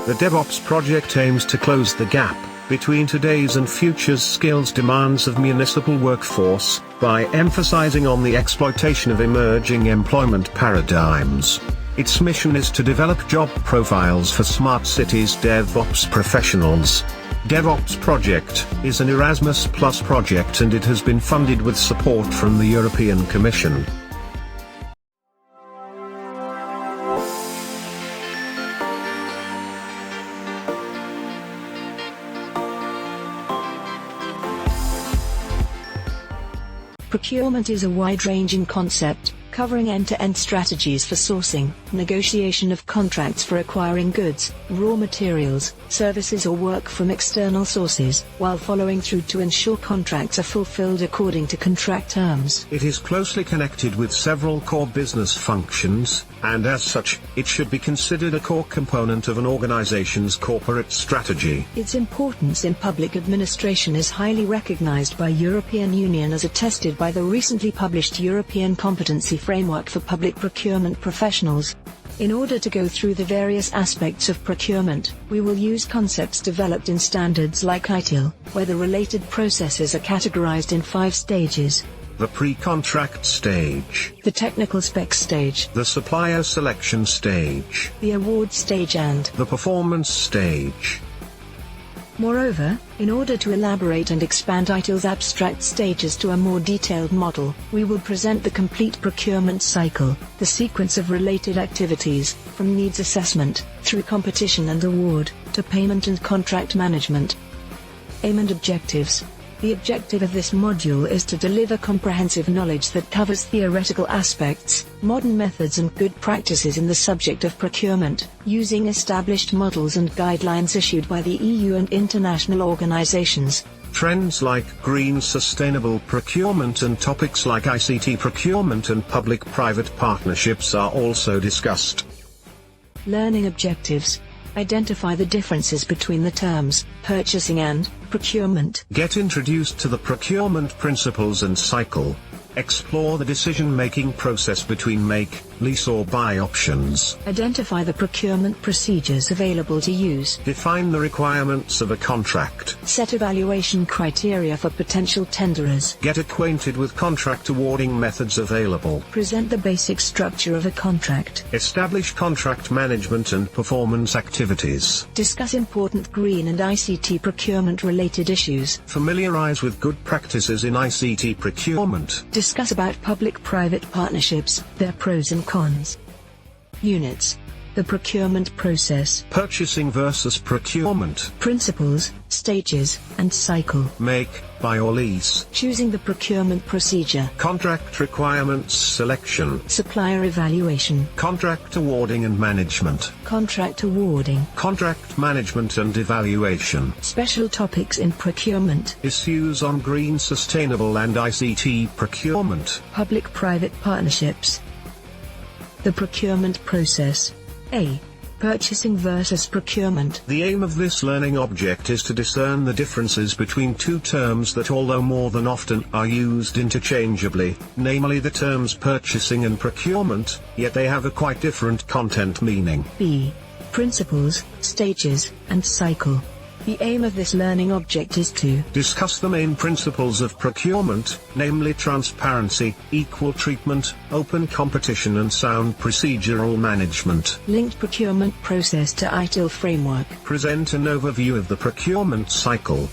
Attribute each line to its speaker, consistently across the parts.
Speaker 1: The DevOps project aims to close the gap between today's and future's skills demands of municipal workforce, by emphasizing on the exploitation of emerging employment paradigms. Its mission is to develop job profiles for smart cities DevOps professionals. DevOps project is an Erasmus Plus project and it has been funded with support from the European Commission.
Speaker 2: Procurement is a wide-ranging concept, covering end-to-end strategies for sourcing, negotiation of contracts for acquiring goods, raw materials, services or work from external sources, while following through to ensure contracts are fulfilled according to contract terms.
Speaker 1: It is closely connected with several core business functions, and as such, it should be considered a core component of an organization's corporate strategy.
Speaker 2: Its importance in public administration is highly recognized by European Union as attested by the recently published European Competency Framework for Public Procurement Professionals. In order to go through the various aspects of procurement, we will use concepts developed in standards like ITIL, where the related processes are categorized in 5 stages.
Speaker 1: The pre-contract stage,
Speaker 2: The technical spec stage,
Speaker 1: the supplier selection stage,
Speaker 2: the award stage and
Speaker 1: the performance stage.
Speaker 2: Moreover, in order to elaborate and expand ITIL's abstract stages to a more detailed model, we will present the complete procurement cycle, the sequence of related activities, from needs assessment, through competition and award, to payment and contract management. Aim and objectives. The objective of this module is to deliver comprehensive knowledge that covers theoretical aspects, modern methods and good practices in the subject of procurement, using established models and guidelines issued by the EU and international organizations.
Speaker 1: Trends like green sustainable procurement and topics like ICT procurement and public-private partnerships are also discussed.
Speaker 2: Learning objectives. Identify the differences between the terms purchasing and procurement.
Speaker 1: Get introduced to the procurement principles and cycle. Explore the decision-making process between make, lease or buy options.
Speaker 2: Identify the procurement procedures available to use.
Speaker 1: Define the requirements of a contract.
Speaker 2: Set evaluation criteria for potential tenderers.
Speaker 1: Get acquainted with contract awarding methods available.
Speaker 2: Present the basic structure of a contract.
Speaker 1: Establish contract management and performance activities.
Speaker 2: Discuss important green and ICT procurement-related issues.
Speaker 1: Familiarize with good practices in ICT procurement.
Speaker 2: Discuss about public-private partnerships, their pros and cons. Units. The procurement process.
Speaker 1: Purchasing versus procurement.
Speaker 2: Principles, stages, and cycle.
Speaker 1: Make, buy or lease.
Speaker 2: Choosing the procurement procedure.
Speaker 1: Contract requirements selection.
Speaker 2: Supplier evaluation.
Speaker 1: Contract awarding and management.
Speaker 2: Contract awarding.
Speaker 1: Contract management and evaluation.
Speaker 2: Special topics in procurement.
Speaker 1: Issues on green sustainable and ICT procurement.
Speaker 2: Public-private partnerships. The procurement process. A. Purchasing versus procurement.
Speaker 1: The aim of this learning object is to discern the differences between two terms that, although more than often, are used interchangeably, namely the terms purchasing and procurement, yet they have a quite different content meaning.
Speaker 2: B. Principles, stages, and cycle. The aim of this learning object is to
Speaker 1: discuss the main principles of procurement, namely transparency, equal treatment, open competition and sound procedural management.
Speaker 2: Linked procurement process to ITIL framework.
Speaker 1: Present an overview of the procurement cycle.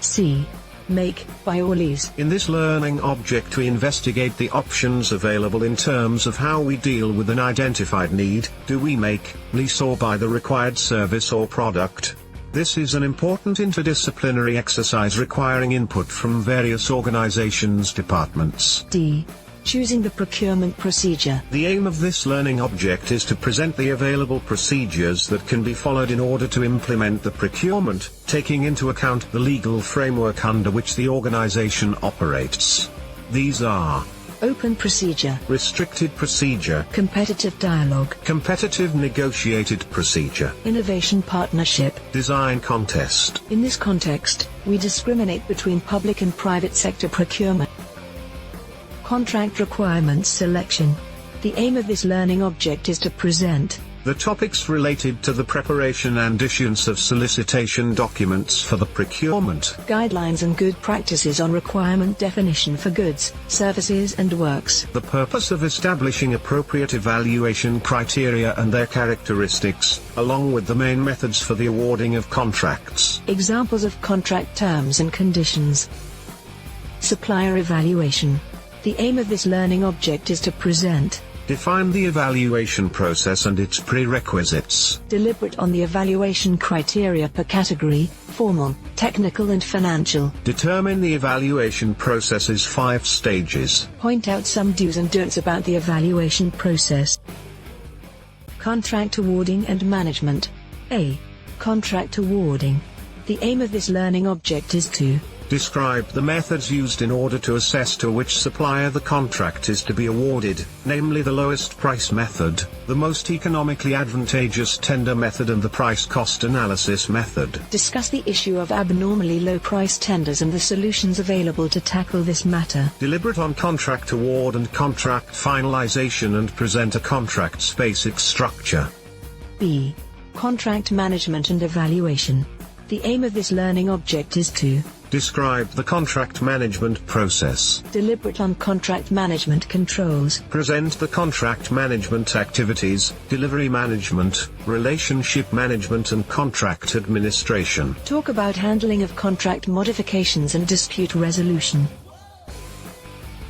Speaker 2: C. Make, buy or lease.
Speaker 1: In this learning object we investigate the options available in terms of how we deal with an identified need. Do we make, lease or buy the required service or product? This is an important interdisciplinary exercise requiring input from various organizations' departments.
Speaker 2: D. Choosing the procurement procedure.
Speaker 1: The aim of this learning object is to present the available procedures that can be followed in order to implement the procurement, taking into account the legal framework under which the organization operates. These are
Speaker 2: open procedure,
Speaker 1: restricted procedure,
Speaker 2: competitive dialogue,
Speaker 1: competitive negotiated procedure,
Speaker 2: innovation partnership,
Speaker 1: design contest.
Speaker 2: In this context, we discriminate between public and private sector procurement. Contract requirements selection. The aim of this learning object is to present
Speaker 1: The topics related to the preparation and issuance of solicitation documents for the procurement.
Speaker 2: Guidelines and good practices on requirement definition for goods, services and works.
Speaker 1: The purpose of establishing appropriate evaluation criteria and their characteristics, along with the main methods for the awarding of contracts.
Speaker 2: Examples of contract terms and conditions. Supplier evaluation. The aim of this learning object is to present,
Speaker 1: define the evaluation process and its prerequisites.
Speaker 2: Deliberate on the evaluation criteria per category, formal, technical and financial.
Speaker 1: Determine the evaluation process's 5 stages.
Speaker 2: Point out some do's and don'ts about the evaluation process. Contract awarding and management. A. Contract awarding. The aim of this learning object is to
Speaker 1: describe the methods used in order to assess to which supplier the contract is to be awarded, namely the lowest price method, the most economically advantageous tender method and the price-cost analysis method.
Speaker 2: Discuss the issue of abnormally low price tenders and the solutions available to tackle this matter.
Speaker 1: Deliberate on contract award and contract finalization and present a contract's basic structure.
Speaker 2: B. Contract management and evaluation. The aim of this learning object is to
Speaker 1: describe the contract management process.
Speaker 2: Deliberate on contract management controls.
Speaker 1: Present the contract management activities, delivery management, relationship management and contract administration.
Speaker 2: Talk about handling of contract modifications and dispute resolution.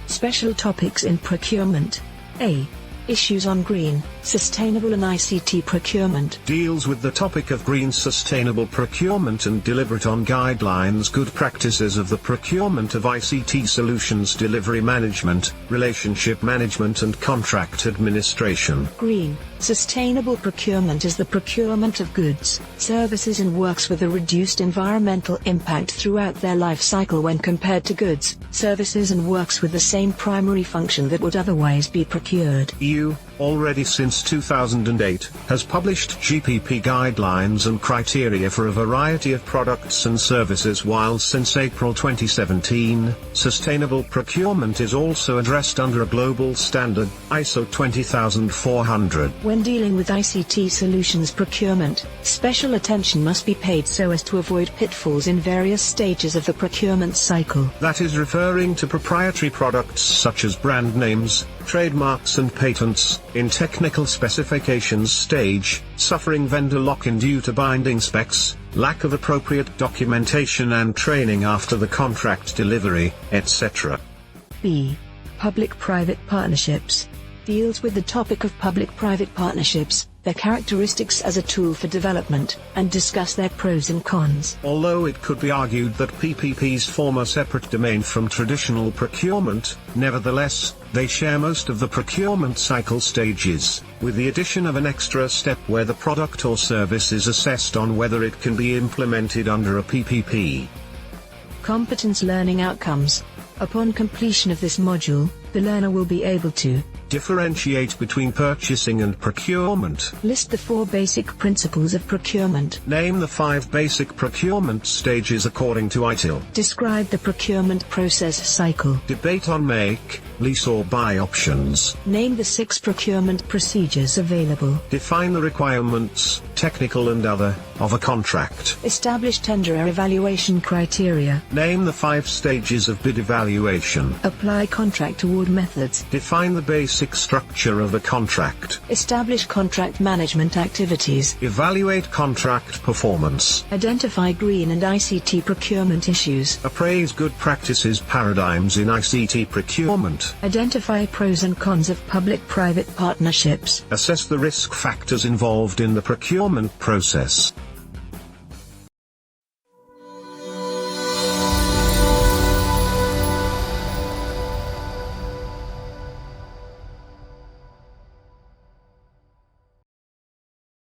Speaker 2: Special topics in procurement. A. Issues on green, sustainable and ICT procurement.
Speaker 1: Deals with the topic of green sustainable procurement and deliberate on guidelines good practices of the procurement of ICT solutions delivery management, relationship management and contract administration.
Speaker 2: Green, sustainable procurement is the procurement of goods, services and works with a reduced environmental impact throughout their life cycle when compared to goods, services and works with the same primary function that would otherwise be procured.
Speaker 1: EU, already since 2008, has published GPP guidelines and criteria for a variety of products and services, while since April 2017, sustainable procurement is also addressed under a global standard, ISO 20400.
Speaker 2: When dealing with ICT solutions procurement, special attention must be paid so as to avoid pitfalls in various stages of the procurement cycle.
Speaker 1: That is referring to proprietary products such as brand names, trademarks and patents, in technical specifications stage, suffering vendor lock-in due to binding specs, lack of appropriate documentation and training after the contract delivery, etc.
Speaker 2: B. Public-private partnerships. Deals with the topic of public-private partnerships, their characteristics as a tool for development, and discuss their pros and cons.
Speaker 1: Although it could be argued that PPPs form a separate domain from traditional procurement, nevertheless, they share most of the procurement cycle stages, with the addition of an extra step where the product or service is assessed on whether it can be implemented under a PPP.
Speaker 2: Competence learning outcomes. Upon completion of this module, the learner will be able to
Speaker 1: differentiate between purchasing and procurement.
Speaker 2: List the 4 basic principles of procurement.
Speaker 1: Name the 5 basic procurement stages according to ITIL.
Speaker 2: Describe the procurement process cycle.
Speaker 1: Debate on make, lease or buy options.
Speaker 2: Name the 6 procurement procedures available.
Speaker 1: Define the requirements, technical and other, of a contract.
Speaker 2: Establish tender evaluation criteria.
Speaker 1: Name the 5 stages of bid evaluation.
Speaker 2: Apply contract award methods.
Speaker 1: Define the basic structure of a contract.
Speaker 2: Establish contract management activities.
Speaker 1: Evaluate contract performance.
Speaker 2: Identify green and ICT procurement issues.
Speaker 1: Appraise good practices paradigms in ICT procurement.
Speaker 2: Identify pros and cons of public-private partnerships.
Speaker 1: Assess the risk factors involved in the procurement process.